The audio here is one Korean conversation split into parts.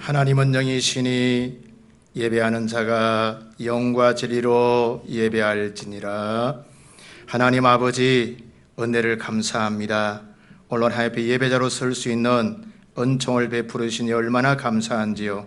하나님은 영이시니 예배하는 자가 영과 진리로 예배할지니라. 하나님 아버지, 은혜를 감사합니다. 오늘 하나님 예배자로 설 수 있는 은총을 베풀으시니 얼마나 감사한지요.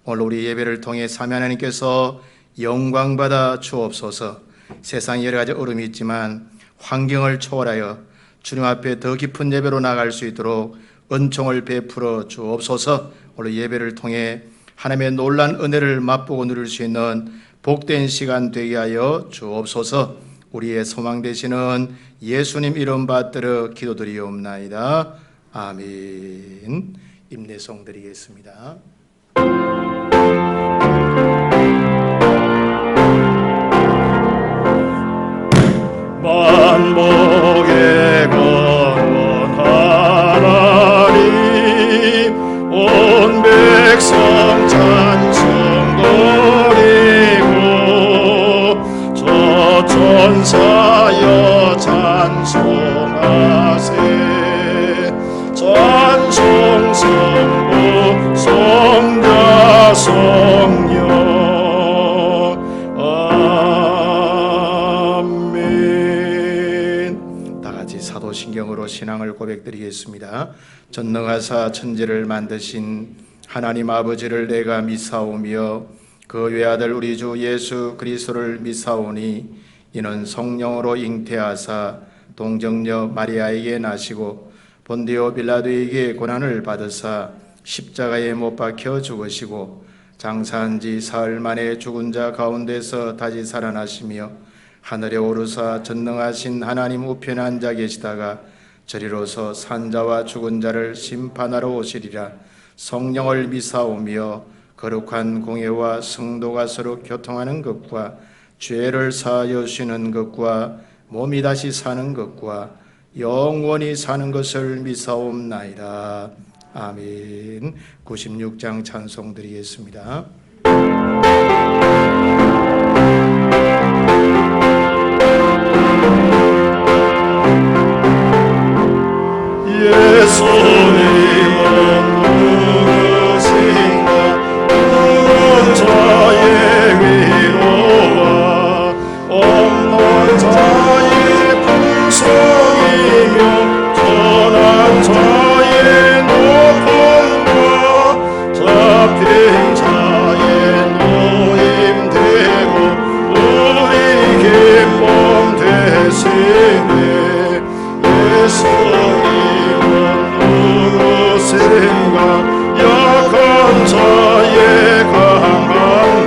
오늘 우리 예배를 통해 삼위 하나님께서 영광받아 주옵소서. 세상에 여러 가지 어려움이 있지만 환경을 초월하여 주님 앞에 더 깊은 예배로 나갈 수 있도록 은총을 베풀어 주옵소서. 오늘 예배를 통해 하나님의 놀란 은혜를 맛보고 누릴 수 있는 복된 시간 되게 하여 주옵소서. 우리의 소망 되시는 예수님 이름 받들어 기도드리옵나이다. 아멘. 임내송 드리겠습니다. 만복의 근원 하나님, 온 백성 찬송 드리고 저 천사여 찬송하세. 찬송 성부 성자 성령. 사도신경으로 신앙을 고백드리겠습니다. 전능하사 천지를 만드신 하나님 아버지를 내가 믿사오며 그 외아들 우리 주 예수 그리스도를 믿사오니 이는 성령으로 잉태하사 동정녀 마리아에게 나시고 본디오 빌라도에게 고난을 받으사 십자가에 못 박혀 죽으시고 장사한 지 사흘 만에 죽은 자 가운데서 다시 살아나시며 하늘에 오르사 전능하신 하나님 우편에 앉아 계시다가 저리로서 산자와 죽은 자를 심판하러 오시리라. 성령을 믿사오며 거룩한 공예와 성도가 서로 교통하는 것과 죄를 사하여 주시는 것과 몸이 다시 사는 것과 영원히 사는 것을 믿사옵나이다. 아멘. 96장 찬송 드리겠습니다. 예수님은 누구신가? 누군 자의 위로와 없는 자의 풍성이며 선한 자의 높음과 잡힌 자의 노임되고 우리 기쁨 되시네. 누구신가? 약한 자의 강함과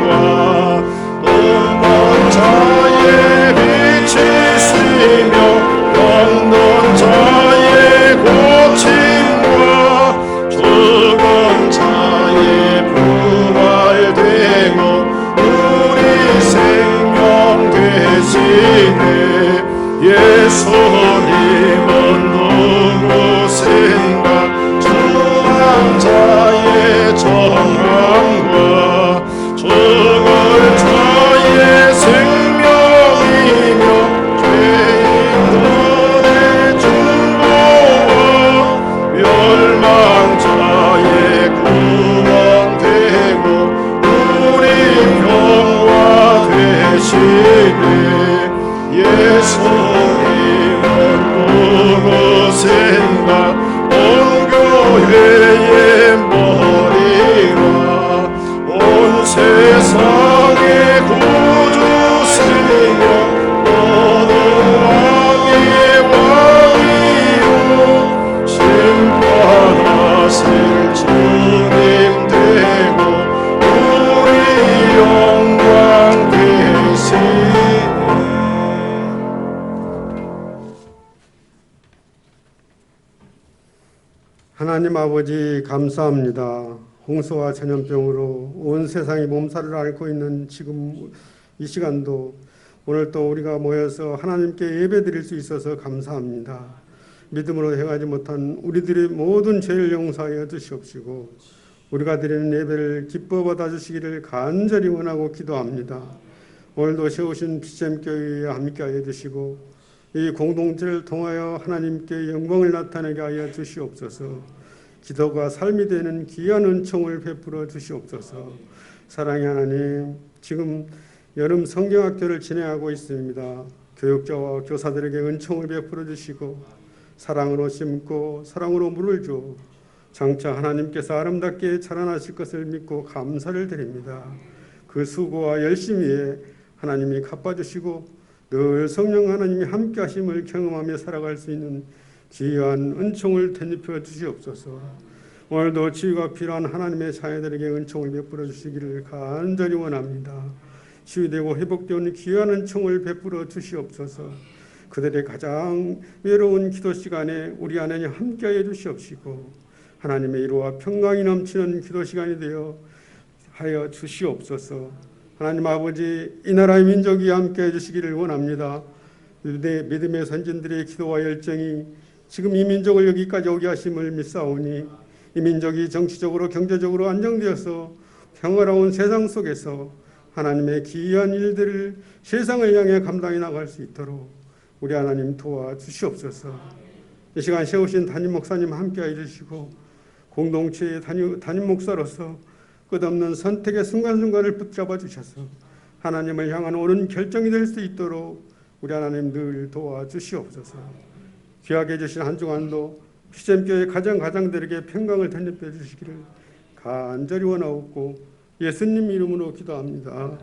높은 자의 빛이시며 병든 자의 고침과 죽은 자의 부활되고 우리 생명 되시네. 예수님은 누구신가? 자의 정함과 죽을 자의 생명이며 죄인들의 중보와 멸망자의 구원되고 우리 평화 되시네. 예수님은 누구신가? 교회의 머리와 온 세상의 구주시며 너는 왕의 왕이요 심판하실 주님 되고 우리 영광 되시네. 하나님 아버지 감사합니다. 홍수와 전염병으로 온 세상이 몸살을 앓고 있는 지금 이 시간도 오늘 또 우리가 모여서 하나님께 예배드릴 수 있어서 감사합니다. 믿음으로 행하지 못한 우리들의 모든 죄를 용서하여 주시옵시고 우리가 드리는 예배를 기뻐 받아주시기를 간절히 원하고 기도합니다. 오늘도 세우신 BCM교회에 함께하여 주시고 이 공동체를 통하여 하나님께 영광을 나타내게 하여 주시옵소서. 기도가 삶이 되는 귀한 은총을 베풀어 주시옵소서. 사랑의 하나님, 지금 여름 성경학교를 진행하고 있습니다. 교육자와 교사들에게 은총을 베풀어 주시고 사랑으로 심고 사랑으로 물을 줘 장차 하나님께서 아름답게 자라나실 것을 믿고 감사를 드립니다. 그 수고와 열심히에 하나님이 갚아주시고 늘 성령 하나님이 함께 하심을 경험하며 살아갈 수 있는 귀한 은총을 덧입혀 주시옵소서. 오늘도 치유가 필요한 하나님의 자녀들에게 은총을 베풀어 주시기를 간절히 원합니다. 치유되고 회복되는 귀한 은총을 베풀어 주시옵소서. 그들의 가장 외로운 기도 시간에 우리 하나님 함께하여 주시옵시고 하나님의 위로와 평강이 넘치는 기도 시간이 되어 하여 주시옵소서. 하나님 아버지, 이 나라의 민족이 함께해 주시기를 원합니다. 믿음의 선진들의 기도와 열정이 지금 이 민족을 여기까지 오게 하심을 믿사오니 이 민족이 정치적으로 경제적으로 안정되어서 평화로운 세상 속에서 하나님의 귀한 일들을 세상을 향해 감당해 나갈 수 있도록 우리 하나님 도와주시옵소서. 이 시간 세우신 담임 목사님 함께해 주시고 공동체의 담임 목사로서 끝없는 선택의 순간순간을 붙잡아 주셔서 하나님을 향한 옳은 결정이 될 수 있도록 우리 하나님 늘 도와주시옵소서. 귀하게 해주신 한 주간도 피sem교회 가정들에게 평강을 덧입혀 주시기를 간절히 원하옵고 예수님 이름으로 기도합니다.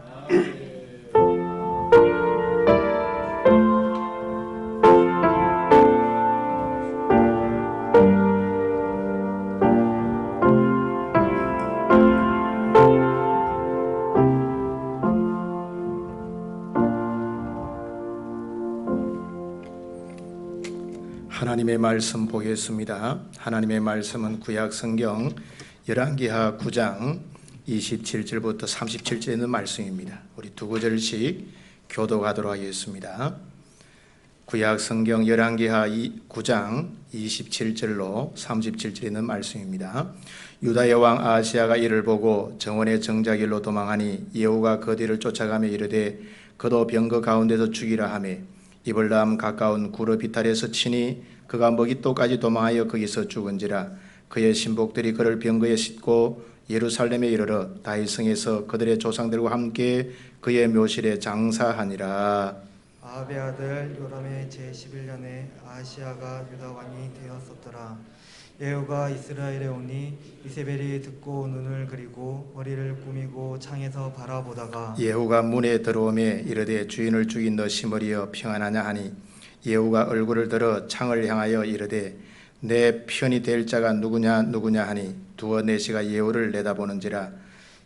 하나님의 말씀 보겠습니다. 하나님의 말씀은 구약 성경 열왕기하 9장 27절부터 37절에 있는 말씀입니다. 우리 두 구절씩 교독하도록 하겠습니다. 구약 성경 열왕기하 9장 27절로 37절에 있는 말씀입니다. 유다의 왕 아하시야가 이를 보고 정원의 정자길로 도망하니 예후가 그 뒤를 쫓아가며 이르되 그도 병거 가운데서 죽이라 하매 이블람 가까운 구르 비탈에서 치니 그가 먹잇도까지 도망하여 거기서 죽은지라. 그의 신복들이 그를 병거에 싣고 예루살렘에 이르러 다윗성에서 그들의 조상들과 함께 그의 묘실에 장사하니라. 아합의 아들 요람의 제11년에 아하시야가 유다 왕이 되었었더라. 예후가 이스라엘에 오니 이세벨이 듣고 눈을 그리고 머리를 꾸미고 창에서 바라보다가 예후가 문에 들어오매 이르되 주인을 죽인 너 시므리여 평안하냐 하니 예후가 얼굴을 들어 창을 향하여 이르되 내 편이 될 자가 누구냐 하니 두어 내시가 예후를 내다보는지라.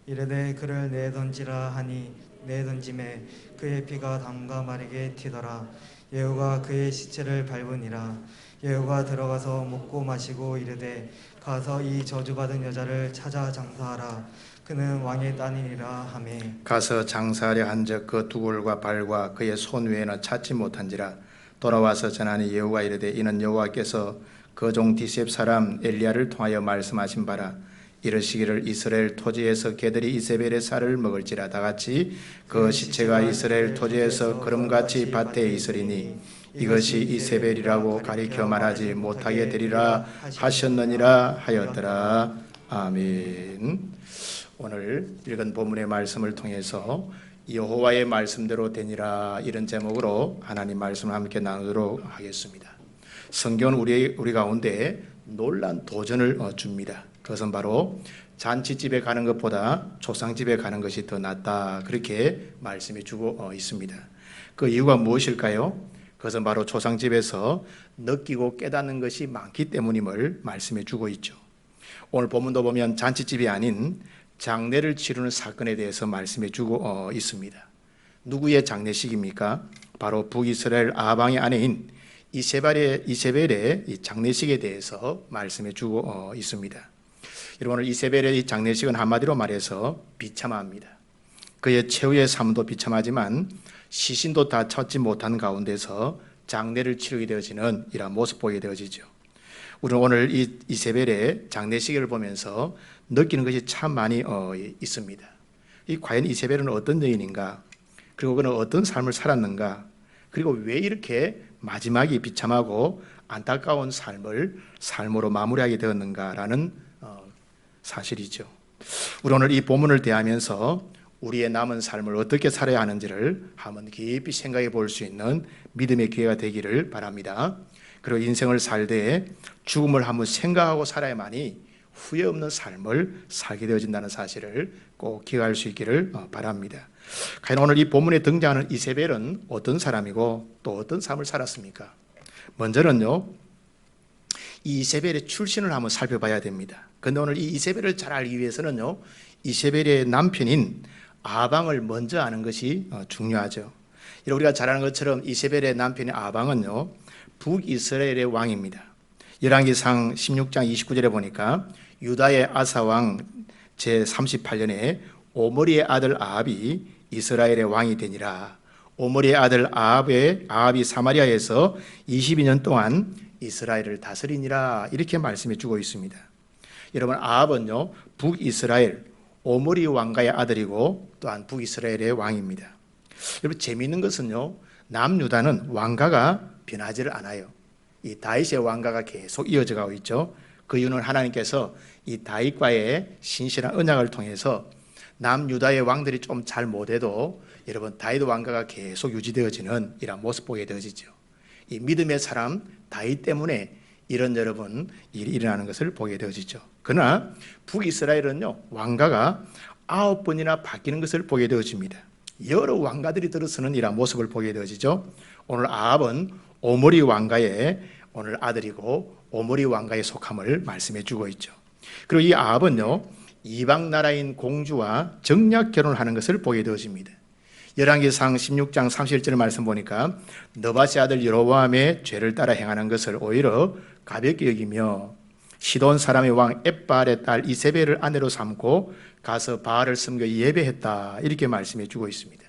이르되 그를 내던지라 하니 내던짐에 그의 피가 담과 마르게 튀더라. 예후가 그의 시체를 밟으니라. 예후가 들어가서 먹고 마시고 이르되 가서 이 저주받은 여자를 찾아 장사하라. 그는 왕의 딸이니라 하매 가서 장사하려 한즉 그 두골과 발과 그의 손 외에는 찾지 못한지라. 돌아와서 전하니 예후가 이르되 이는 여호와께서 그 종 디셉 사람 엘리야를 통하여 말씀하신 바라. 이르시기를 이스라엘 토지에서 개들이 이세벨의 쌀을 먹을지라. 다같이 그 시체가 이스라엘 토지에서 그름같이 밭에 있으리니 이것이 이세벨이라고 가리켜 말하지 못하게 되리라 하셨느니라 하였더라. 아멘. 오늘 읽은 본문의 말씀을 통해서 여호와의 말씀대로 되니라, 이런 제목으로 하나님 말씀을 함께 나누도록 하겠습니다. 성경은 우리 가운데 놀란 도전을 줍니다. 그것은 바로 잔치집에 가는 것보다 초상집에 가는 것이 더 낫다, 그렇게 말씀해 주고 있습니다. 그 이유가 무엇일까요? 그것은 바로 초상집에서 느끼고 깨닫는 것이 많기 때문임을 말씀해 주고 있죠. 오늘 본문도 보면 잔치집이 아닌 장례를 치르는 사건에 대해서 말씀해 주고 있습니다. 누구의 장례식입니까? 바로 북이스라엘 아합 왕의 아내인 이세벨의 이 장례식에 대해서 말씀해 주고 있습니다. 여러분, 오늘 이세벨의 이 장례식은 한마디로 말해서 비참합니다. 그의 최후의 삶도 비참하지만 시신도 다 찾지 못한 가운데서 장례를 치르게 되어지는 이러한 모습 보게 되어지죠. 우리는 오늘 이 이세벨의 장례식을 보면서 느끼는 것이 참 많이 있습니다. 과연 이세벨은 어떤 여인인가? 그리고 그는 어떤 삶을 살았는가? 그리고 왜 이렇게 마지막이 비참하고 안타까운 삶으로 마무리하게 되었는가라는 사실이죠. 우리 오늘 이 본문을 대하면서 우리의 남은 삶을 어떻게 살아야 하는지를 한번 깊이 생각해 볼 수 있는 믿음의 기회가 되기를 바랍니다. 그리고 인생을 살 때 죽음을 한번 생각하고 살아야만이 후회 없는 삶을 살게 되어진다는 사실을 꼭 기억할 수 있기를 바랍니다. 과연 오늘 이 본문에 등장하는 이세벨은 어떤 사람이고 또 어떤 삶을 살았습니까? 먼저는요, 이 이세벨의 출신을 한번 살펴봐야 됩니다. 그런데 오늘 이 이세벨을 잘 알기 위해서는요, 이세벨의 남편인 아방을 먼저 아는 것이 중요하죠. 우리가 잘 아는 것처럼 이세벨의 남편인 아방은요, 북이스라엘의 왕입니다. 열왕기상 16장 29절에 보니까 유다의 아사왕 제38년에 오므리의 아들 아합이 이스라엘의 왕이 되니라. 오므리의 아들 아합이 사마리아에서 22년 동안 이스라엘을 다스리니라, 이렇게 말씀해 주고 있습니다. 여러분, 아합은요, 북이스라엘 오므리 왕가의 아들이고 또한 북이스라엘의 왕입니다. 여러분, 재미있는 것은요, 남유다는 왕가가 변하지를 않아요. 이 다윗의 왕가가 계속 이어져 가고 있죠. 그 이유는 하나님께서 이 다윗과의 신실한 언약을 통해서 남유다의 왕들이 좀 잘 못해도 여러분, 다윗 왕가가 계속 유지되어지는 이런 모습 보게 되어지죠. 이 믿음의 사람 다윗 때문에 이런 여러분 일이 일어나는 것을 보게 되어지죠. 그러나 북이스라엘은요, 왕가가 9번이나 바뀌는 것을 보게 되어집니다. 여러 왕가들이 들어서는 이런 모습을 보게 되어지죠. 오늘 아합은 오므리 왕가의 오늘 아들이고 오므리 왕가의 속함을 말씀해 주고 있죠. 그리고 이 아합은요, 이방 나라인 공주와 정략 결혼을 하는 것을 보게 되어집니다. 열왕기상 16장 31절 말씀 보니까 느밧의 아들 여로보암의 죄를 따라 행하는 것을 오히려 가볍게 여기며 시돈 사람의 왕 엣바알의 딸 이세벨을 아내로 삼고 가서 바알을 섬겨 예배했다, 이렇게 말씀해 주고 있습니다.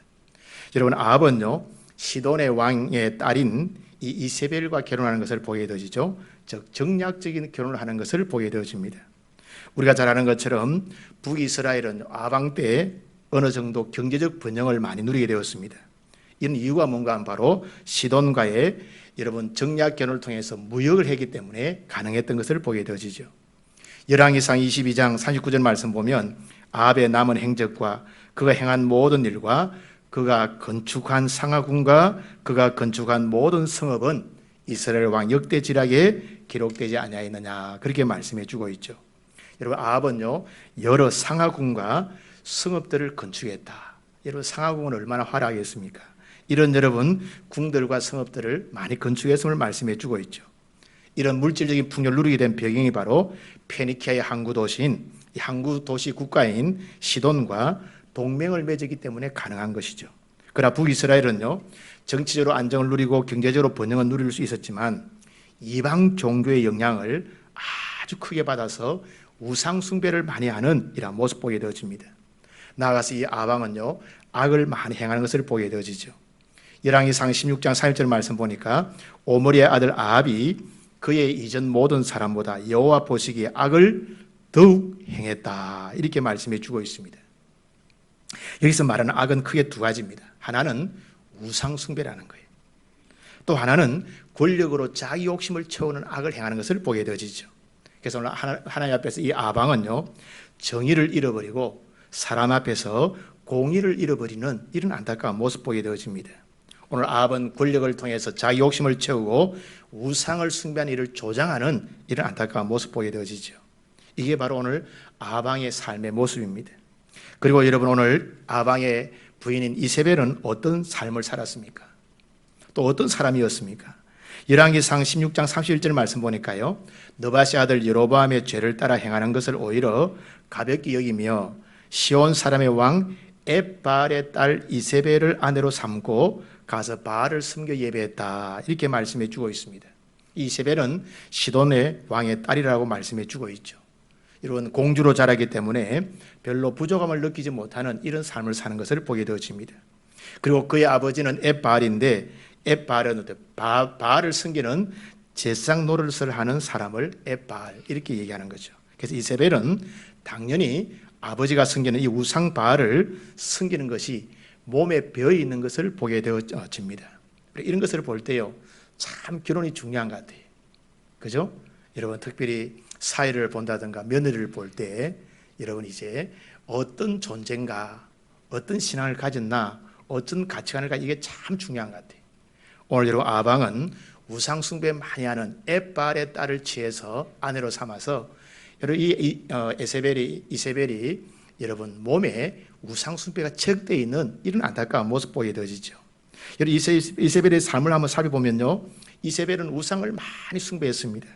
여러분, 아합은요, 시돈의 왕의 딸인 이 이세벨과 결혼하는 것을 보게 되어지죠. 즉 정략적인 결혼을 하는 것을 보게 되어집니다. 우리가 잘 아는 것처럼 북이스라엘은 아방 때 어느 정도 경제적 번영을 많이 누리게 되었습니다. 이런 이유가 뭔가 하면 바로 시돈과의 여러분 정략 결혼을 통해서 무역을 했기 때문에 가능했던 것을 보게 되어지죠. 열왕기상 22장 39절 말씀 보면 아합의 남은 행적과 그가 행한 모든 일과 그가 건축한 상하궁과 그가 건축한 모든 성읍은 이스라엘 왕 역대지략에 기록되지 아니하였느냐, 그렇게 말씀해 주고 있죠. 여러분, 아합은요, 여러 상하궁과 성읍들을 건축했다. 여러분, 상하궁은 얼마나 화려하겠습니까? 이런 여러분 궁들과 성읍들을 많이 건축했음을 말씀해 주고 있죠. 이런 물질적인 풍요를 누리게 된 배경이 바로 페니키아의 항구 도시인 항구 도시 국가인 시돈과 동맹을 맺었기 때문에 가능한 것이죠. 그러나 북이스라엘은요, 정치적으로 안정을 누리고 경제적으로 번영을 누릴 수 있었지만 이방 종교의 영향을 아주 크게 받아서 우상 숭배를 많이 하는 이런 모습 보게 되어집니다. 나아가서 이 아방은요, 악을 많이 행하는 것을 보게 되어지죠. 열왕기상 16장 4절 말씀 보니까 오므리의 아들 아합이 그의 이전 모든 사람보다 여호와 보시기에 악을 더욱 행했다, 이렇게 말씀해 주고 있습니다. 여기서 말하는 악은 크게 두 가지입니다. 하나는 우상 숭배라는 거예요. 또 하나는 권력으로 자기 욕심을 채우는 악을 행하는 것을 보게 되어지죠. 그래서 오늘 하나님 앞에서 이 아방은요, 정의를 잃어버리고 사람 앞에서 공의를 잃어버리는 이런 안타까운 모습 보게 되어집니다. 오늘 아합은 권력을 통해서 자기 욕심을 채우고 우상을 숭배하는 일을 조장하는 이런 안타까운 모습 보게 되어지죠. 이게 바로 오늘 아방의 삶의 모습입니다. 그리고 여러분, 오늘 아방의 부인인 이세벨은 어떤 삶을 살았습니까? 또 어떤 사람이었습니까? 열왕기상 16장 31절 말씀 보니까요, 느밧의 아들 여로보암의 죄를 따라 행하는 것을 오히려 가볍게 여기며 시온 사람의 왕 엣바알의 딸 이세벨을 아내로 삼고 가서 바알을 섬겨 예배했다, 이렇게 말씀해 주고 있습니다. 이세벨은 시돈의 왕의 딸이라고 말씀해 주고 있죠. 이런 공주로 자라기 때문에 별로 부족함을 느끼지 못하는 이런 삶을 사는 것을 보게 되어집니다. 그리고 그의 아버지는 엣바알인데 엣바알은 바알을 섬기는 제상 노릇을 하는 사람을 엣바알, 이렇게 얘기하는 거죠. 그래서 이세벨은 당연히 아버지가 섬기는 이 우상 바알을 섬기는 것이 몸에 배어 있는 것을 보게 되어집니다. 이런 것을 볼 때요, 참 결혼이 중요한 것 같아요. 그죠? 여러분 특별히 사위를 본다든가 며느리를 볼 때 여러분 이제 어떤 존재인가, 어떤 신앙을 가졌나, 어떤 가치관을 가지고 이게 참 중요한 것 같아요. 오늘 여러분 아방은 우상 숭배 많이 하는 엣바알의 딸을 취해서 아내로 삼아서 여러분 이세벨이 여러분 몸에 우상 숭배가 적돼 있는 이런 안타까운 모습 보게 되어지죠. 여러분 이세벨의 삶을 한번 살펴보면요, 이세벨은 우상을 많이 숭배했습니다.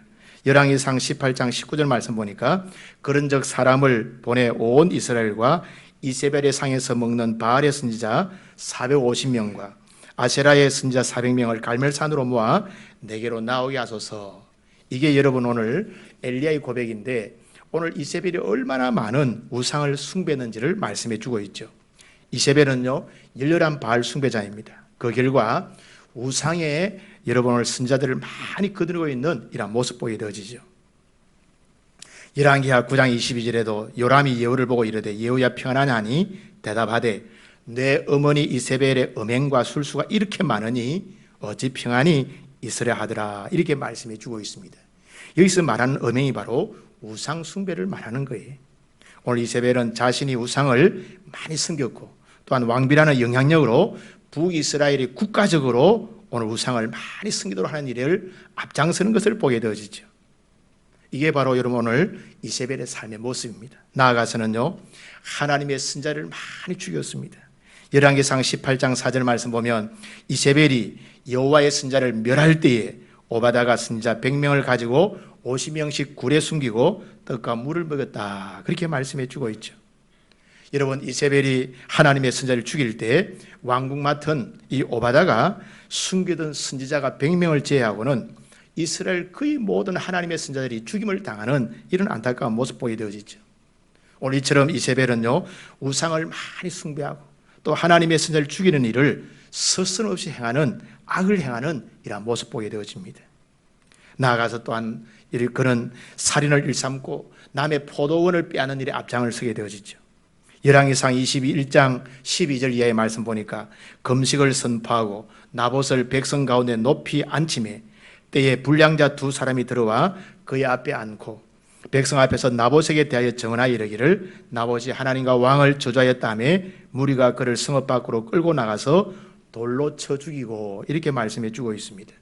열왕기상 18장 19절 말씀 보니까 그런즉 사람을 보내 온 이스라엘과 이세벨의 상에서 먹는 바알의 선지자 450명과 아세라의 선지자 400명을 갈멜산으로 모아 내게로 나오게 하소서. 이게 여러분 오늘 엘리야의 고백인데, 오늘 이세벨이 얼마나 많은 우상을 숭배했는지를 말씀해 주고 있죠. 이세벨은요 열렬한 바알 숭배자입니다. 그 결과 우상에 여러분 오늘 선자들을 많이 거느리고 있는 이런 모습 보게 되어지죠. 열왕기하 9장 22절에도 요람이 예후를 보고 이르되 예후야 평안하니 대답하되 내 어머니 이세벨의 음행과 술수가 이렇게 많으니 어찌 평안이 있으려 하더라. 이렇게 말씀해 주고 있습니다. 여기서 말하는 음행이 바로 우상 숭배를 말하는 거예요. 오늘 이세벨은 자신이 우상을 많이 섬겼고 또한 왕비라는 영향력으로 북이스라엘이 국가적으로 오늘 우상을 많이 섬기도록 하는 일을 앞장서는 것을 보게 되어지죠. 이게 바로 여러분 오늘 이세벨의 삶의 모습입니다. 나아가서는요 하나님의 선자를 많이 죽였습니다. 열왕기상 18장 4절 말씀 보면 이세벨이 여호와의 선자를 멸할 때에 오바다가 선자 100명을 가지고 50명씩 굴에 숨기고 떡과 물을 먹였다. 그렇게 말씀해 주고 있죠. 여러분 이세벨이 하나님의 선자를 죽일 때 왕궁 맡은 이 오바다가 숨기던 선지자가 100명을 제외하고는 이스라엘 거의 모든 하나님의 선자들이 죽임을 당하는 이런 안타까운 모습 보게 되어지죠. 오늘 이처럼 이세벨은요 우상을 많이 숭배하고 또 하나님의 선자를 죽이는 일을 서슴없이 행하는 악을 행하는 이런 모습 보게 되어집니다. 나아가서 또한 그는 살인을 일삼고 남의 포도원을 빼앗는 일에 앞장을 서게 되어지죠. 열왕기상 21장 12절 이하의 말씀 보니까 금식을 선포하고 나봇을 백성 가운데 높이 앉히매 때에 불량자 두 사람이 들어와 그의 앞에 앉고 백성 앞에서 나봇에게 대하여 정언하여 이르기를 나봇이 하나님과 왕을 저주하였다며 무리가 그를 성읍 밖으로 끌고 나가서 돌로 쳐 죽이고 이렇게 말씀해 주고 있습니다.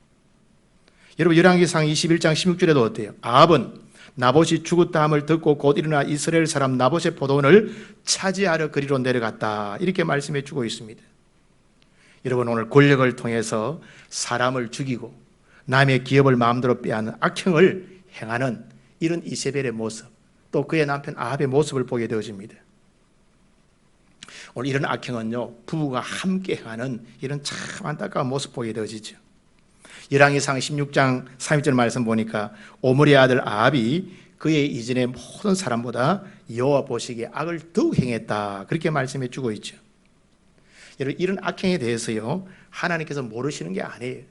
여러분 열왕기상 21장 16절에도 어때요? 아합은 나봇이 죽었다 함을 듣고 곧 일어나 이스라엘 사람 나봇의 포도원을 차지하러 그리로 내려갔다. 이렇게 말씀해 주고 있습니다. 여러분 오늘 권력을 통해서 사람을 죽이고 남의 기업을 마음대로 빼앗는 악행을 행하는 이런 이세벨의 모습, 또 그의 남편 아합의 모습을 보게 되어집니다. 오늘 이런 악행은요 부부가 함께 행하는 이런 참 안타까운 모습 보게 되어지죠. 열왕기상 16장 30절 말씀 보니까 오므리의 아들 아합이 그의 이전의 모든 사람보다 여호와 보시기에 악을 더욱 행했다. 그렇게 말씀해 주고 있죠. 여러분 이런 악행에 대해서요 하나님께서 모르시는 게 아니에요.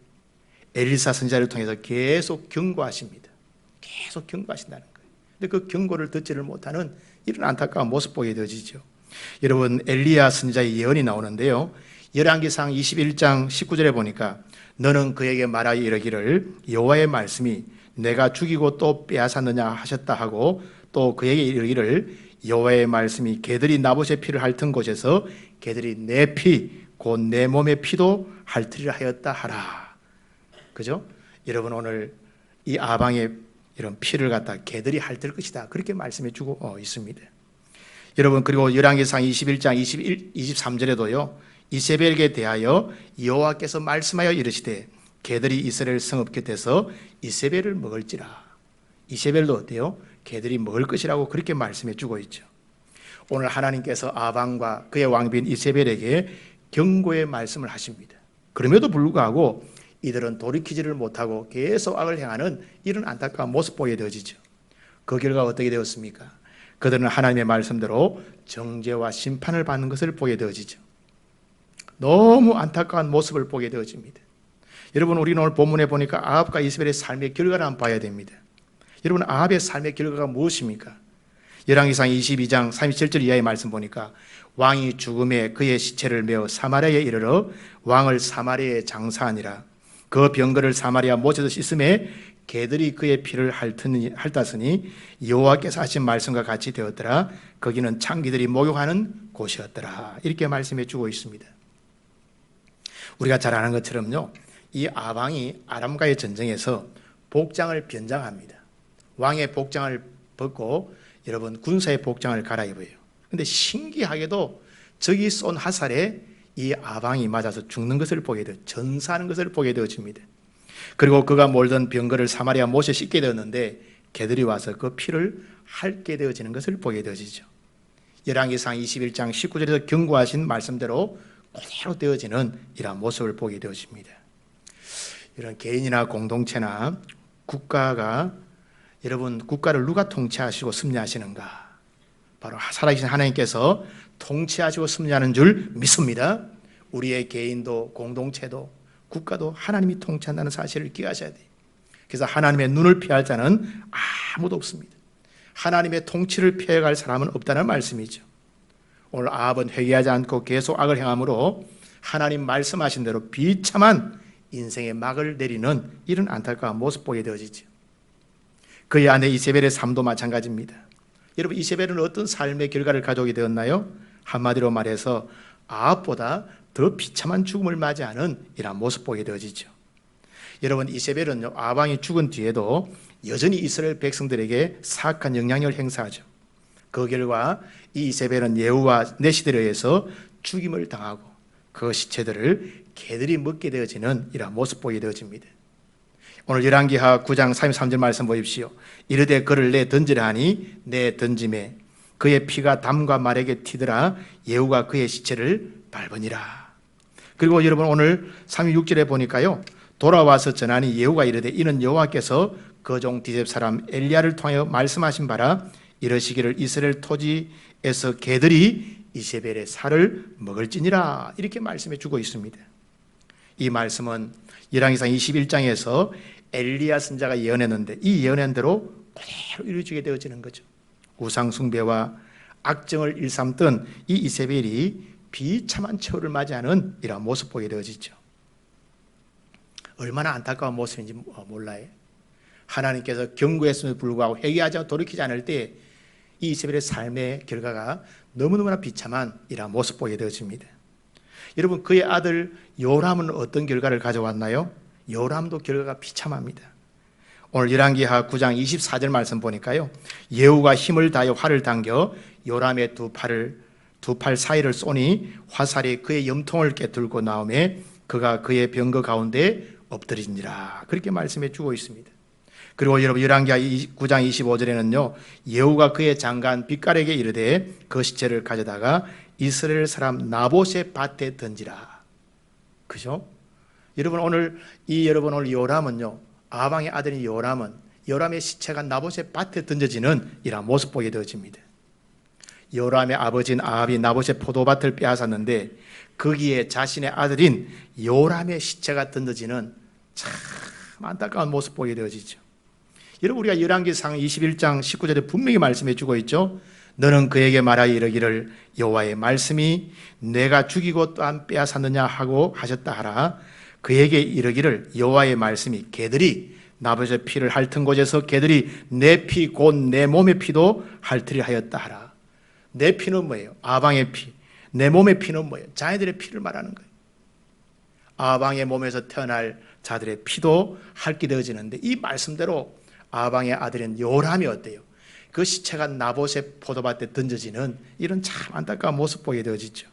엘리사 선지자를 통해서 계속 경고하십니다. 계속 경고하신다는 거예요. 근데 그 경고를 듣지를 못하는 이런 안타까운 모습 보게 되어지죠. 여러분 엘리야 선지자의 예언이 나오는데요. 열왕기상 21장 19절에 보니까 너는 그에게 말하여 이르기를 여호와의 말씀이 내가 죽이고 또 빼앗았느냐 하셨다 하고 또 그에게 이르기를 여호와의 말씀이 개들이 나봇의 피를 핥은 곳에서 개들이 내 피 곧 내 몸의 피도 핥으리라 하였다 하라. 그죠? 여러분 오늘 이 아방의 이런 피를 갖다 개들이 핥을 것이다. 그렇게 말씀해 주고 있습니다. 여러분 그리고 열왕기상 21장 23절에도요. 이세벨에게 대하여 여호와께서 말씀하여 이르시되 개들이 이스라엘 성읍 곁에서 이세벨을 먹을지라. 이세벨도 어때요? 개들이 먹을 것이라고 그렇게 말씀해 주고 있죠. 오늘 하나님께서 아방과 그의 왕비인 이세벨에게 경고의 말씀을 하십니다. 그럼에도 불구하고 이들은 돌이키지를 못하고 계속 악을 행하는 이런 안타까운 모습 보게 되어지죠. 그 결과 어떻게 되었습니까? 그들은 하나님의 말씀대로 정죄와 심판을 받는 것을 보게 되어지죠. 너무 안타까운 모습을 보게 되어집니다. 여러분 우리는 오늘 본문에 보니까 아합과 이세벨의 삶의 결과를 한번 봐야 됩니다. 여러분 아합의 삶의 결과가 무엇입니까? 열왕기상 22장 37절 이하의 말씀 보니까 왕이 죽음에 그의 시체를 메어 사마리아에 이르러 왕을 사마리아에 장사하니라. 그 병거를 사마리아 못에서 씻음에 개들이 그의 피를 핥았으니 여호와께서 하신 말씀과 같이 되었더라. 거기는 창기들이 목욕하는 곳이었더라. 이렇게 말씀해 주고 있습니다. 우리가 잘 아는 것처럼요, 이 아방이 아람과의 전쟁에서 복장을 변장합니다. 왕의 복장을 벗고 여러분 군사의 복장을 갈아입어요. 그런데 신기하게도 적이 쏜 화살에 이 아방이 맞아서 죽는 것을 보게 되어 전사하는 것을 보게 되어집니다. 그리고 그가 몰던 병거를 사마리아 못에 싣게 되었는데 개들이 와서 그 피를 핥게 되어지는 것을 보게 되어지죠. 열왕기상 21장 19절에서 경고하신 말씀대로 그대로 되어지는 이러한 모습을 보게 되어집니다. 이런 개인이나 공동체나 국가가, 여러분 국가를 누가 통치하시고 섭리하시는가? 바로 살아계신 하나님께서 통치하시고 섭리하는 줄 믿습니다. 우리의 개인도 공동체도 국가도 하나님이 통치한다는 사실을 기억하셔야 돼요. 그래서 하나님의 눈을 피할 자는 아무도 없습니다. 하나님의 통치를 피해갈 사람은 없다는 말씀이죠. 오늘 아합은 회개하지 않고 계속 악을 행함으로 하나님 말씀하신 대로 비참한 인생의 막을 내리는 이런 안타까운 모습 보게 되어지죠. 그의 아내 이세벨의 삶도 마찬가지입니다. 여러분, 이세벨은 어떤 삶의 결과를 가져오게 되었나요? 한마디로 말해서 아합보다 더 비참한 죽음을 맞이하는 이런 모습 보게 되어지죠. 여러분, 이세벨은 아방이 죽은 뒤에도 여전히 이스라엘 백성들에게 사악한 영향력을 행사하죠. 그 결과 이 이세벨은 예후와 내시들에 의해서 죽임을 당하고 그 시체들을 개들이 먹게 되어지는 이런 모습 보게 되어집니다. 오늘 열왕기하 9장 33절 말씀 보십시오. 이르되 그를 내 던지라 하니 내 던짐에 그의 피가 담과 말에게 튀더라. 예후가 그의 시체를 밟으니라. 그리고 여러분 오늘 36절에 보니까요, 돌아와서 전하니 예후가 이르되 이는 여호와께서 그 종 디셉 사람 엘리야를 통하여 말씀하신 바라. 이러시기를 이스라엘 토지에서 개들이 이세벨의 살을 먹을지니라. 이렇게 말씀해 주고 있습니다. 이 말씀은 열왕기상 21장에서 엘리야 선지자가 예언했는데 이 예언한 대로 그대로 이루어지게 되어지는 거죠. 우상 숭배와 악정을 일삼던 이 이세벨이 비참한 처우를 맞이하는 이런 모습 보게 되어지죠. 얼마나 안타까운 모습인지 몰라요. 하나님께서 경고했음에도 불구하고 회개하지 않고 돌이키지 않을 때 이 이세벨의 삶의 결과가 너무너무나 비참한 이런 모습 보게 되어집니다. 여러분, 그의 아들 요람은 어떤 결과를 가져왔나요? 요람도 결과가 비참합니다. 오늘 열왕기하 9장 24절 말씀 보니까요, 예후가 힘을 다하여 활을 당겨 요람의 두 팔 사이를 쏘니 화살이 그의 염통을 깨뚫고 나오매 그가 그의 병거 가운데 엎드리니라. 그렇게 말씀해 주고 있습니다. 그리고 여러분 열왕기하 9장 25절에는요, 예후가 그의 장관 빗갈에게 이르되 그 시체를 가져다가 이스라엘 사람 나봇의 밭에 던지라. 그죠? 여러분 오늘 요람은요, 아방의 아들인 요람의 시체가 나봇의 밭에 던져지는 이런 모습 보게 되어집니다. 요람의 아버지인 아합이 나봇의 포도밭을 빼앗았는데 거기에 자신의 아들인 요람의 시체가 던져지는 참 안타까운 모습 보게 되어지죠. 여러분, 우리가 열왕기상 21장 19절에 분명히 말씀해 주고 있죠. 너는 그에게 말하여 이르기를 여호와의 말씀이 내가 죽이고 또한 빼앗았느냐 하고 하셨다 하라. 그에게 이르기를 여호와의 말씀이 개들이 나봇의 피를 핥은 곳에서 개들이 내 피 곧 내 몸의 피도 핥으리 하였다 하라. 내 피는 뭐예요? 아방의 피. 내 몸의 피는 뭐예요? 자녀들의 피를 말하는 거예요. 아방의 몸에서 태어날 자들의 피도 핥게 되어지는데 이 말씀대로 아방의 아들인 요람이 어때요? 그 시체가 나봇의 포도밭에 던져지는 이런 참 안타까운 모습 보게 되어지죠.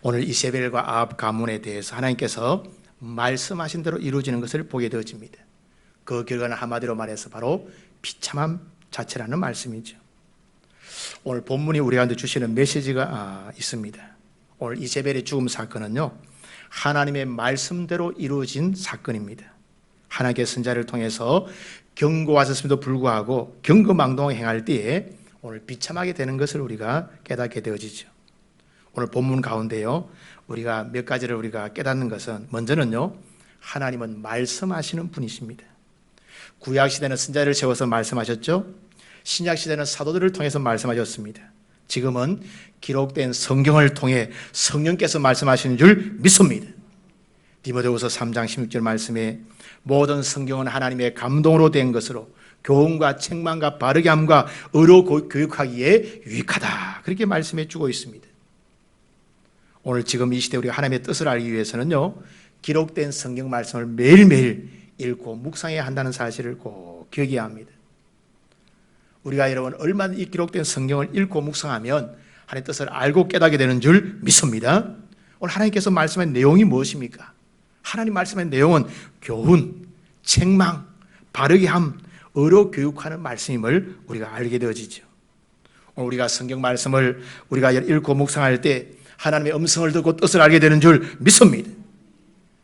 오늘 이세벨과 아합 가문에 대해서 하나님께서 말씀하신 대로 이루어지는 것을 보게 되어집니다. 그 결과는 한마디로 말해서 바로 비참함 자체라는 말씀이죠. 오늘 본문이 우리한테 주시는 메시지가 있습니다. 오늘 이세벨의 죽음 사건은요, 하나님의 말씀대로 이루어진 사건입니다. 하나님의 선자를 통해서 경고하셨음에도 불구하고 경거망동을 행할 때에 오늘 비참하게 되는 것을 우리가 깨닫게 되어지죠. 오늘 본문 가운데요, 우리가 몇 가지를 우리가 깨닫는 것은, 먼저는요, 하나님은 말씀하시는 분이십니다. 구약시대는 선자를 세워서 말씀하셨죠. 신약시대는 사도들을 통해서 말씀하셨습니다. 지금은 기록된 성경을 통해 성령께서 말씀하시는 줄 믿습니다. 디모데후서 3장 16절 말씀에 모든 성경은 하나님의 감동으로 된 것으로 교훈과 책망과 바르게 함과 의로 교육하기에 유익하다. 그렇게 말씀해 주고 있습니다. 오늘 지금 이 시대 우리가 하나님의 뜻을 알기 위해서는요, 기록된 성경 말씀을 매일매일 읽고 묵상해야 한다는 사실을 꼭 기억해야 합니다. 우리가 여러분 얼마나 이 기록된 성경을 읽고 묵상하면 하나님의 뜻을 알고 깨닫게 되는 줄 믿습니다. 오늘 하나님께서 말씀한 내용이 무엇입니까? 하나님 말씀의 내용은 교훈, 책망, 바르게 함, 의로 교육하는 말씀임을 우리가 알게 되어지죠. 오늘 우리가 성경 말씀을 우리가 읽고 묵상할 때 하나님의 음성을 듣고 뜻을 알게 되는 줄 믿습니다.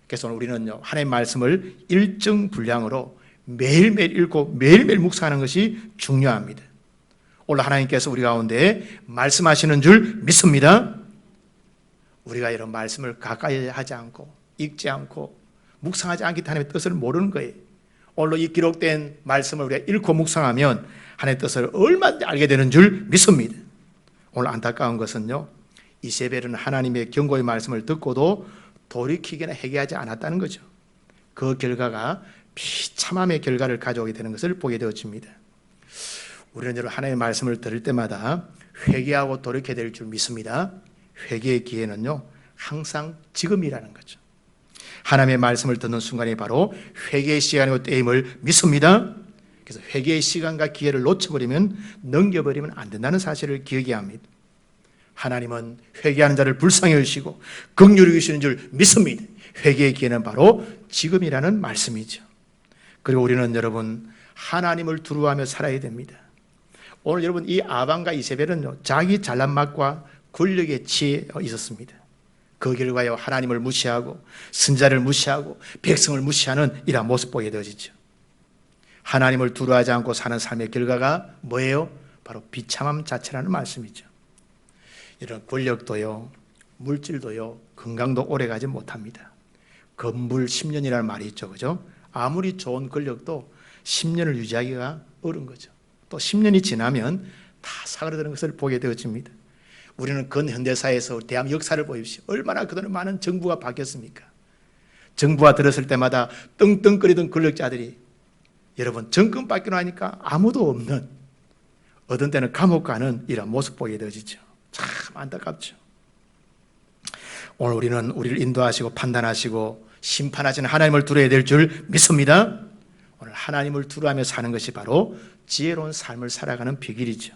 그래서 오늘 우리는요, 하나님의 말씀을 일정 분량으로 매일매일 읽고 매일매일 묵상하는 것이 중요합니다. 오늘 하나님께서 우리 가운데 말씀하시는 줄 믿습니다. 우리가 이런 말씀을 가까이 하지 않고 읽지 않고 묵상하지 않기 때문에 하나님의 뜻을 모르는 거예요. 오늘 이 기록된 말씀을 우리가 읽고 묵상하면 하나님의 뜻을 얼마든지 알게 되는 줄 믿습니다. 오늘 안타까운 것은요, 이세벨은 하나님의 경고의 말씀을 듣고도 돌이키거나 회개하지 않았다는 거죠. 그 결과가 비참함의 결과를 가져오게 되는 것을 보게 되어집니다. 우리는 여러분 하나님의 말씀을 들을 때마다 회개하고 돌이켜야 될 줄 믿습니다. 회개의 기회는요, 항상 지금이라는 거죠. 하나님의 말씀을 듣는 순간이 바로 회개의 시간이고 때임을 믿습니다. 그래서 회개의 시간과 기회를 놓쳐버리면, 넘겨버리면 안 된다는 사실을 기억해야 합니다. 하나님은 회개하는 자를 불쌍히 여기시고 긍휼히 여기시는 줄 믿습니다. 회개의 기회는 바로 지금이라는 말씀이죠. 그리고 우리는 여러분 하나님을 두려워하며 살아야 됩니다. 오늘 여러분 이 아방과 이세벨은요, 자기 잘난 맛과 권력에 취해 있었습니다. 그 결과요, 하나님을 무시하고 선자를 무시하고 백성을 무시하는 이러한 모습 보게 되어지죠. 하나님을 두려워하지 않고 사는 삶의 결과가 뭐예요? 바로 비참함 자체라는 말씀이죠. 이런 권력도요, 물질도요, 건강도 오래가지 못합니다. 건불 10년이라는 말이 있죠, 그죠? 아무리 좋은 권력도 10년을 유지하기가 어려운 거죠. 또 10년이 지나면 다 사그라드는 것을 보게 되어집니다. 우리는 근현대사에서 대한민국 역사를 보십시오. 얼마나 그동안 많은 정부가 바뀌었습니까? 정부가 들었을 때마다 떵떵거리던 권력자들이 여러분 정권 바뀌고 나니까 아무도 없는, 어떤 때는 감옥 가는 이런 모습 보게 되어지죠. 참 안타깝죠. 오늘 우리는 우리를 인도하시고 판단하시고 심판하시는 하나님을 두려워야 될 줄 믿습니다. 오늘 하나님을 두려워하며 사는 것이 바로 지혜로운 삶을 살아가는 비결이죠.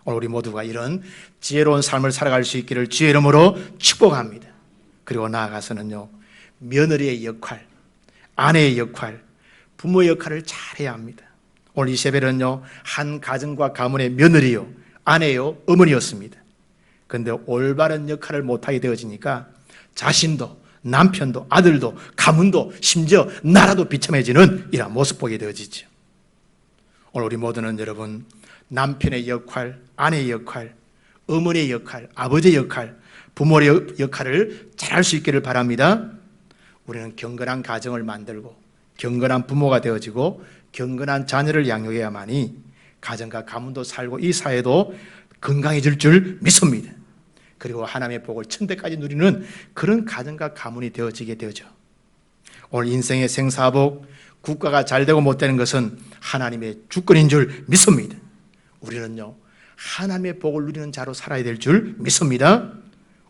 오늘 우리 모두가 이런 지혜로운 삶을 살아갈 수 있기를 주의 이름으로 축복합니다. 그리고 나아가서는요, 며느리의 역할, 아내의 역할, 부모의 역할을 잘해야 합니다. 오늘 이세벨은요, 한 가정과 가문의 며느리요, 아내요, 어머니였습니다. 그런데 올바른 역할을 못하게 되어지니까 자신도 남편도 아들도 가문도 심지어 나라도 비참해지는 이런 모습 보게 되어지죠. 오늘 우리 모두는 여러분 남편의 역할, 아내의 역할, 어머니의 역할, 아버지의 역할, 부모의 역할을 잘할 수 있기를 바랍니다. 우리는 경건한 가정을 만들고 경건한 부모가 되어지고 경건한 자녀를 양육해야만이 가정과 가문도 살고 이 사회도 건강해질 줄 믿습니다. 그리고 하나님의 복을 천대까지 누리는 그런 가정과 가문이 되어지게 되죠. 오늘 인생의 생사복, 국가가 잘 되고 못 되는 것은 하나님의 주권인 줄 믿습니다. 우리는요, 하나님의 복을 누리는 자로 살아야 될 줄 믿습니다.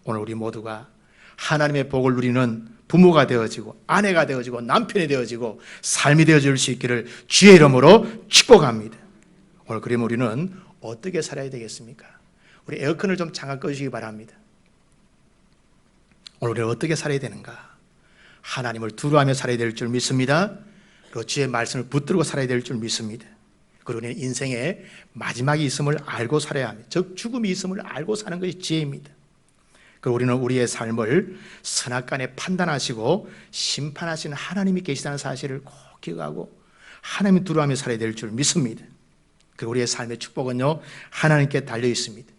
오늘 우리 모두가 하나님의 복을 누리는 부모가 되어지고 아내가 되어지고 남편이 되어지고 삶이 되어질 수 있기를 주의 이름으로 축복합니다. 오늘 그러면 우리는 어떻게 살아야 되겠습니까? 우리 에어컨을 좀 잠깐 꺼주시기 바랍니다. 오늘 우리는 어떻게 살아야 되는가? 하나님을 두려워하며 살아야 될 줄 믿습니다. 그리고 주의 말씀을 붙들고 살아야 될 줄 믿습니다. 그리고 우리는 인생에 마지막이 있음을 알고 살아야 합니다. 즉 죽음이 있음을 알고 사는 것이 지혜입니다. 그리고 우리는 우리의 삶을 선악간에 판단하시고 심판하시는 하나님이 계시다는 사실을 꼭 기억하고 하나님을 두려워하며 살아야 될 줄 믿습니다. 그리고 우리의 삶의 축복은요, 하나님께 달려 있습니다.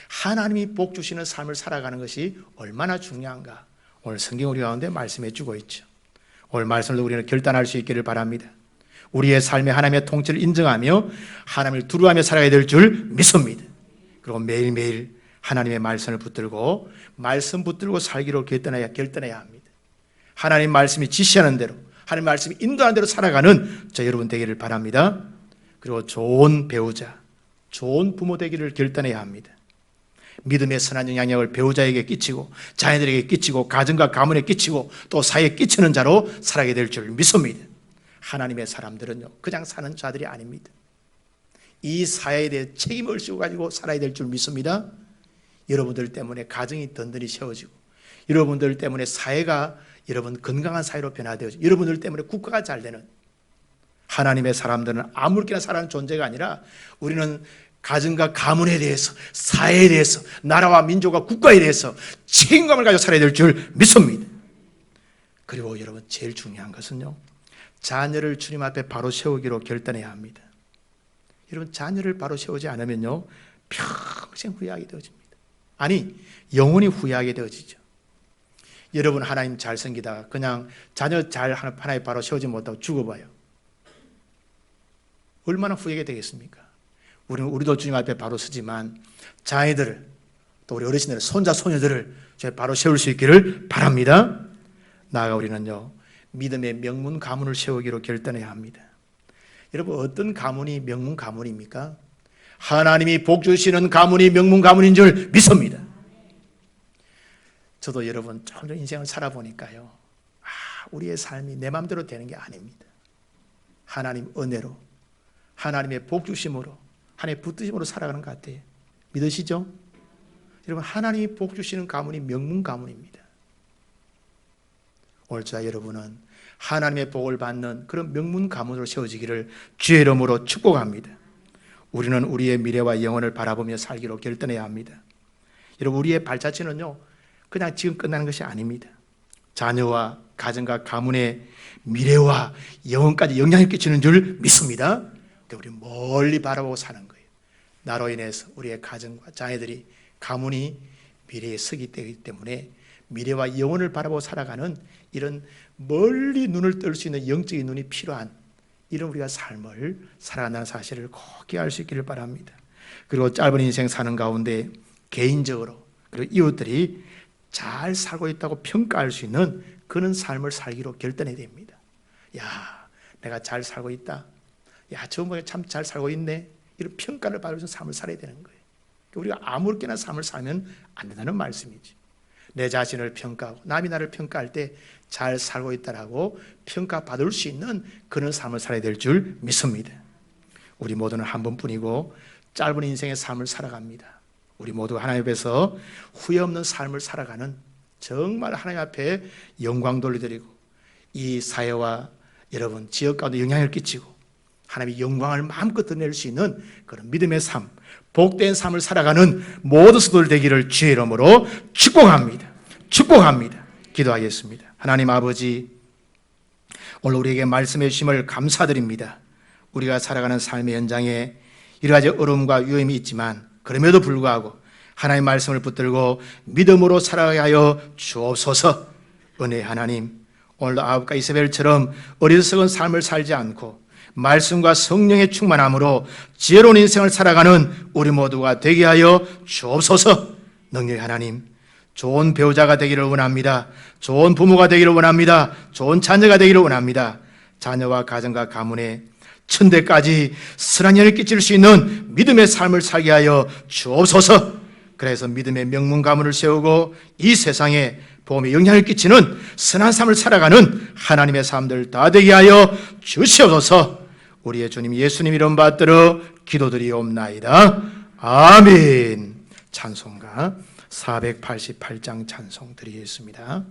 하나님이 복 주시는 삶을 살아가는 것이 얼마나 중요한가, 오늘 성경 우리 가운데 말씀해 주고 있죠. 오늘 말씀을 우리는 결단할 수 있기를 바랍니다. 우리의 삶에 하나님의 통치를 인정하며 하나님을 두려워하며 살아야 될 줄 믿습니다. 그리고 매일매일 하나님의 말씀을 붙들고 말씀 붙들고 살기로 결단해야 합니다. 하나님 말씀이 지시하는 대로, 하나님 말씀이 인도하는 대로 살아가는 저 여러분 되기를 바랍니다. 그리고 좋은 배우자, 좋은 부모 되기를 결단해야 합니다. 믿음의 선한 영향력을 배우자에게 끼치고 자녀들에게 끼치고 가정과 가문에 끼치고 또 사회에 끼치는 자로 살아가게 될 줄 믿습니다. 하나님의 사람들은요, 그냥 사는 자들이 아닙니다. 이 사회에 대해 책임을 지고 가지고 살아야 될 줄 믿습니다. 여러분들 때문에 가정이 든든히 세워지고, 여러분들 때문에 사회가 여러분 건강한 사회로 변화되어지고, 여러분들 때문에 국가가 잘 되는, 하나님의 사람들은 아무렇게나 살아가는 존재가 아니라 우리는 가정과 가문에 대해서, 사회에 대해서, 나라와 민족과 국가에 대해서 책임감을 가지고 살아야 될 줄 믿습니다. 그리고 여러분, 제일 중요한 것은요, 자녀를 주님 앞에 바로 세우기로 결단해야 합니다. 여러분, 자녀를 바로 세우지 않으면요, 평생 후회하게 되어집니다. 아니, 영원히 후회하게 되어지죠. 여러분, 하나님 잘 섬기다가 그냥 자녀 잘 하나님 바로 세우지 못하고 죽어봐요. 얼마나 후회가 되겠습니까? 우리도 주님 앞에 바로 서지만 자녀들을, 또 우리 어르신들, 손자, 소녀들을 바로 세울 수 있기를 바랍니다. 나아가 우리는요, 믿음의 명문 가문을 세우기로 결단해야 합니다. 여러분, 어떤 가문이 명문 가문입니까? 하나님이 복 주시는 가문이 명문 가문인 줄 믿습니다. 저도 여러분 좀 인생을 살아보니까요, 우리의 삶이 내 마음대로 되는 게 아닙니다. 하나님 은혜로, 하나님의 복 주심으로, 하나님의 붙드심으로 살아가는 것 같아요. 믿으시죠? 여러분, 하나님이 복 주시는 가문이 명문 가문입니다. 오늘 저와 여러분은 하나님의 복을 받는 그런 명문 가문으로 세워지기를 주의 이름으로 축복합니다. 우리는 우리의 미래와 영혼을 바라보며 살기로 결단해야 합니다. 여러분, 우리의 발자취는요, 그냥 지금 끝나는 것이 아닙니다. 자녀와 가정과 가문의 미래와 영혼까지 영향을 끼치는 줄 믿습니다. 우리 멀리 바라보고 사는 거예요. 나로 인해서 우리의 가정과 자녀들이, 가문이 미래에 서기 때문에 미래와 영혼을 바라보고 살아가는 이런 멀리 눈을 뜰 수 있는 영적인 눈이 필요한 이런 우리가 삶을 살아간다는 사실을 꼭 기억할 수 있기를 바랍니다. 그리고 짧은 인생 사는 가운데 개인적으로 그리고 이웃들이 잘 살고 있다고 평가할 수 있는 그런 삶을 살기로 결단해야 됩니다. 야, 내가 잘 살고 있다. 야, 저 모양 참 잘 살고 있네. 이런 평가를 받을 수 있는 삶을 살아야 되는 거예요. 우리가 아무렇게나 삶을 살면 안 된다는 말씀이지. 내 자신을 평가하고 남이 나를 평가할 때 잘 살고 있다라고 평가받을 수 있는 그런 삶을 살아야 될 줄 믿습니다. 우리 모두는 한 번뿐이고 짧은 인생의 삶을 살아갑니다. 우리 모두 하나님 앞에서 후회 없는 삶을 살아가는, 정말 하나님 앞에 영광 돌려드리고 이 사회와 여러분 지역 가운데 영향을 끼치고 하나님의 영광을 마음껏 드러낼 수 있는 그런 믿음의 삶, 복된 삶을 살아가는 모든 성도들 되기를 주의 이름으로 축복합니다. 축복합니다. 기도하겠습니다. 하나님 아버지, 오늘 우리에게 말씀해 주심을 감사드립니다. 우리가 살아가는 삶의 현장에 여러 가지 어려움과 위험이 있지만 그럼에도 불구하고 하나님의 말씀을 붙들고 믿음으로 살아가게 하여 주옵소서. 은혜의 하나님, 오늘도 아합과 이세벨처럼 어리석은 삶을 살지 않고 말씀과 성령의 충만함으로 지혜로운 인생을 살아가는 우리 모두가 되게 하여 주옵소서. 능력의 하나님, 좋은 배우자가 되기를 원합니다. 좋은 부모가 되기를 원합니다. 좋은 자녀가 되기를 원합니다. 자녀와 가정과 가문에 천대까지 선한 영향을 끼칠 수 있는 믿음의 삶을 살게 하여 주옵소서. 그래서 믿음의 명문 가문을 세우고 이 세상에 복음의 영향을 끼치는 선한 삶을 살아가는 하나님의 사람들 다 되게 하여 주시옵소서. 우리의 주님 예수님 이름 받들어 기도드리옵나이다. 아멘. 찬송가 488장 찬송 드리겠습니다.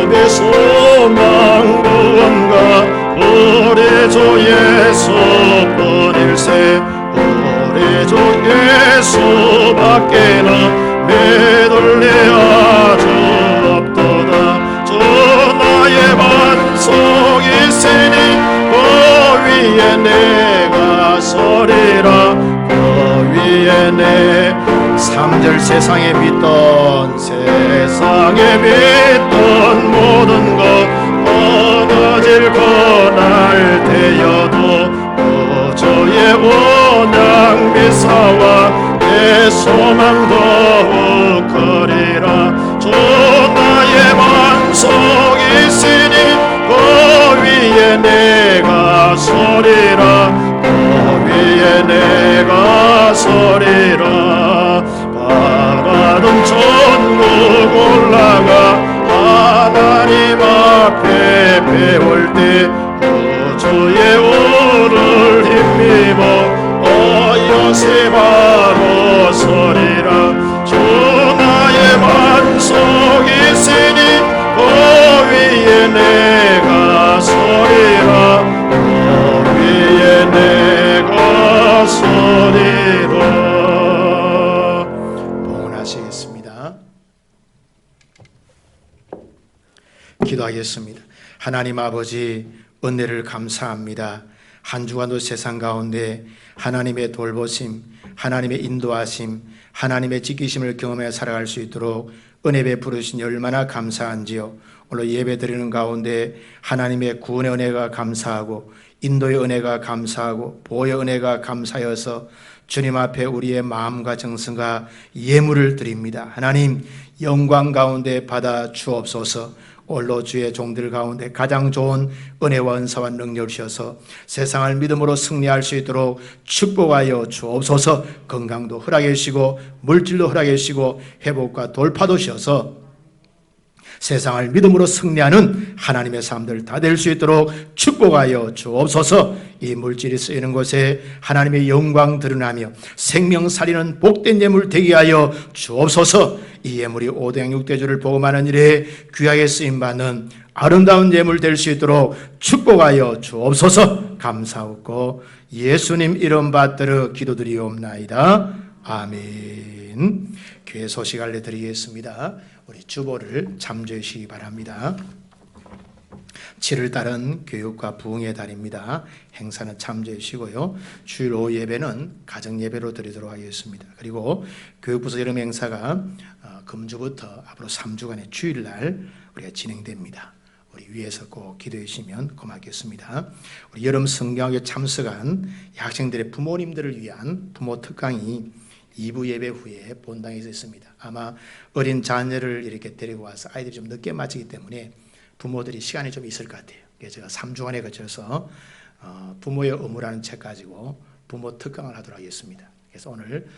내 소망 구원과 우리 주 예수 뿐일세. 우리 주 예수밖에는 믿을 리 아주 없도다. 주 나의 반석이시니 그 위에 내가 서리라. 그 위에 내 3절 세상에 믿던 세상에 믿던 모든 것 무너질 그날 되어도 저의 온양 미사와 내 소망 더욱 커리라. 주 나의 반석 있으니 그 위에 내가 서리라. 그 위에 내가 서리라. 바라던 천국 올라가 하나님 앞에 배울 때 주의 오를 힘입어 요새 바로 서리라. 주 나의 반석 있으니 그 위에 내가 서리라. 그 위에 내가 서리라. 봉헌하시겠습니다. 기도하겠습니다. 하나님 아버지, 은혜를 감사합니다. 한 주간도 세상 가운데 하나님의 돌보심, 하나님의 인도하심, 하나님의 지키심을 경험해 살아갈 수 있도록 은혜 베푸르시니 얼마나 감사한지요. 오늘 예배 드리는 가운데 하나님의 구원의 은혜가 감사하고 인도의 은혜가 감사하고 보호의 은혜가 감사여서 주님 앞에 우리의 마음과 정성과 예물을 드립니다. 하나님 영광 가운데 받아 주옵소서. 올로 주의 종들 가운데 가장 좋은 은혜와 은사와 능력을 주셔서 세상을 믿음으로 승리할 수 있도록 축복하여 주옵소서. 건강도 허락해 주시고 물질도 허락해 주시고 회복과 돌파도 주셔서 세상을 믿음으로 승리하는 하나님의 사람들 다 될 수 있도록 축복하여 주옵소서. 이 물질이 쓰이는 곳에 하나님의 영광 드러나며 생명 살리는 복된 예물 되게 하여 주옵소서. 이 예물이 5대양 6대주를 복음하는 일에 귀하게 쓰임받는 아름다운 예물 될 수 있도록 축복하여 주옵소서. 감사하고 예수님 이름 받들어 기도드리옵나이다. 아멘. 교회 소식 알려드리겠습니다. 우리 주보를 참조해 주시기 바랍니다. 7월 달은 교육과 부흥의 달입니다. 행사는 참조해 주시고요. 주일 오후 예배는 가정 예배로 드리도록 하겠습니다. 그리고 교육부서 여름 행사가 금주부터 앞으로 3주간의 주일날 우리가 진행됩니다. 우리 위에서 꼭 기도해 주시면 고맙겠습니다. 우리 여름 성경학교 참석한 학생들의 부모님들을 위한 부모 특강이 2부 예배 후에 본당에서 있습니다. 아마 어린 자녀를 이렇게 데리고 와서 아이들이 좀 늦게 마치기 때문에 부모들이 시간이 좀 있을 것 같아요. 그래서 제가 3주간에 거쳐서 부모의 의무라는 책 가지고 부모 특강을 하도록 하겠습니다. 그래서 오늘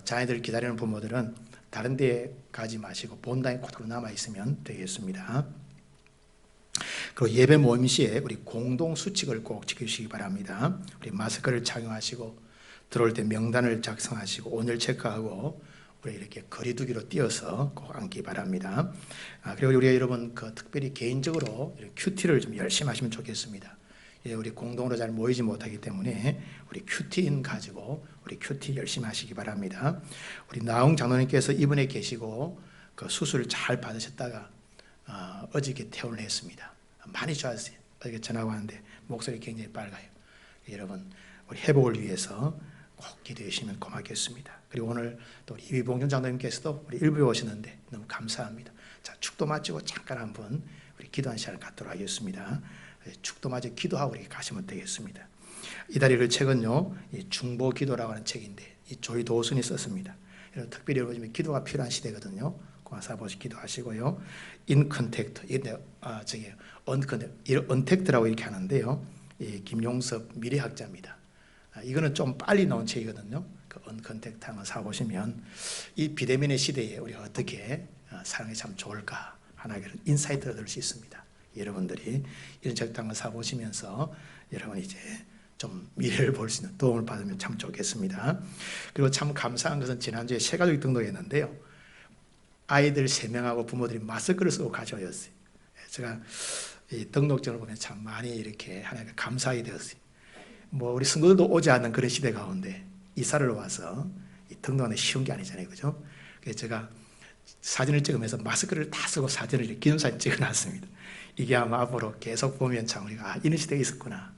자녀들 기다리는 부모들은 다른 데 가지 마시고 본당에 그대로 남아있으면 되겠습니다. 그리고 예배 모임 시에 우리 공동 수칙을 꼭 지켜주시기 바랍니다. 우리 마스크를 착용하시고 들어올 때 명단을 작성하시고 온열 체크하고 우리 이렇게 거리두기로 뛰어서 꼭 앉기 바랍니다. 그리고 우리가 여러분 특별히 개인적으로 큐티를 좀 열심히 하시면 좋겠습니다. 우리 공동으로 잘 모이지 못하기 때문에 우리 큐티인 가지고 우리 큐티 열심히 하시기 바랍니다. 우리 나홍 장로님께서 입원해 계시고 그 수술을 잘 받으셨다가 어저께 퇴원을 했습니다. 많이 좋았어요. 어저께 전화가 왔는데 목소리 굉장히 빨가요. 여러분 우리 회복을 위해서 꼭 기도해 주시면 고맙겠습니다. 그리고 오늘 또 우리 이비봉준 장로님께서도 우리 일부에 오시는데 너무 감사합니다. 자, 축도 마치고 잠깐 한번 우리 기도하는 시간을 갖도록 하겠습니다. 축도 마치고 기도하고 이렇게 가시면 되겠습니다. 이달의 그 책은요, 이 중보 기도라고 하는 책인데 이 조이 도순이 썼습니다. 특별히 요즘에 기도가 필요한 시대거든요. 고마사보시 기도하시고요. 인컨택트, 언택트라고 이렇게 하는데요. 이 김용섭 미래학자입니다. 이거는 좀 빨리 나온 책이거든요. 그 언컨택트 한번 사보시면 이 비대면의 시대에 우리가 어떻게 사는 게 참 좋을까 하나 그런 인사이트를 얻을 수 있습니다. 여러분들이 이런 책도 한번 사보시면서 여러분 이제 좀 미래를 볼 수 있는 도움을 받으면 참 좋겠습니다. 그리고 참 감사한 것은 지난주에 새가족이 등록했는데요. 아이들 3명하고 부모들이 마스크를 쓰고 가져왔어요. 제가 이 등록증을 보면 참 많이 이렇게 하나님께 감사하게 되었어요. 뭐 우리 성도들도 오지 않는 그런 시대 가운데 이사를 와서 이 등록하는 게 쉬운 게 아니잖아요, 그죠? 그래서 제가 사진을 찍으면서 마스크를 다 쓰고 사진을 이렇게 기념사진 찍어놨습니다. 이게 아마 앞으로 계속 보면 참 우리가 이런 시대가 있었구나.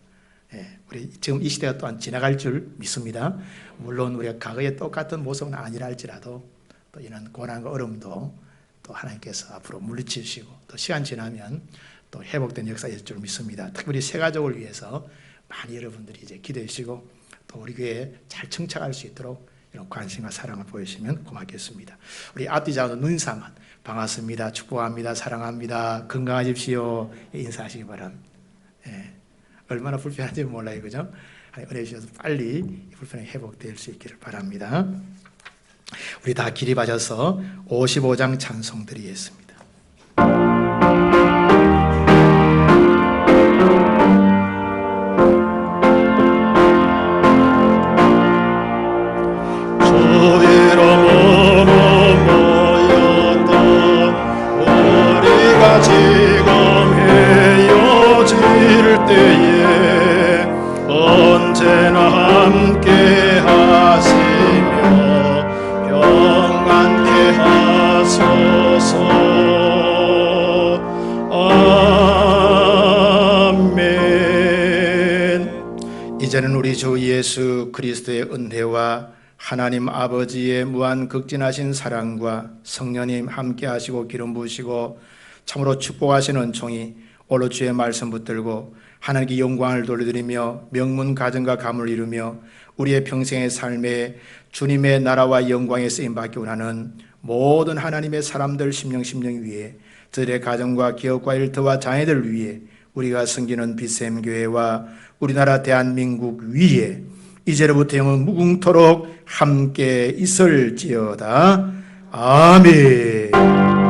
예, 우리 지금 이 시대가 또한 지나갈 줄 믿습니다. 물론 우리가 과거에 똑같은 모습은 아니라 할지라도 또 이런 고난과 어려움도 또 하나님께서 앞으로 물리치시고 또 시간 지나면 또 회복된 역사일 줄 믿습니다. 특별히 새 가족을 위해서 많이 여러분들이 이제 기도해 주시고 또 우리 교회에 잘 정착할 수 있도록 이런 관심과 사랑을 보여주시면 고맙겠습니다. 우리 앞뒤 자도 눈인사만 반갑습니다. 축복합니다. 사랑합니다. 건강하십시오. 인사하시기 바랍니다. 예. 얼마나 불편한지 몰라요. 그죠? 은혜 주셔서 빨리 불편이 회복될 수 있기를 바랍니다. 우리 다 기립하셔서 55장 찬송 드리겠습니다. 주위로 모였다 우리가 지금 헤어질 때에 언제나 함께 하시며 평안케 하소서. 아멘. 이제는 우리 주 예수 그리스도의 은혜와 하나님 아버지의 무한 극진하신 사랑과 성령님 함께 하시고 기름 부으시고 참으로 축복하시는 종이 오늘 주의 말씀 붙들고 하나님께 영광을 돌려드리며 명문 가정과 가문을 이루며 우리의 평생의 삶에 주님의 나라와 영광에 쓰임받기 원하는 모든 하나님의 사람들 심령 위에 저들의 가정과 기업과 일터와 자녀들 위해 우리가 섬기는 빛샘교회와 우리나라 대한민국 위에 이제로부터 영원 무궁토록 함께 있을지어다. 아멘.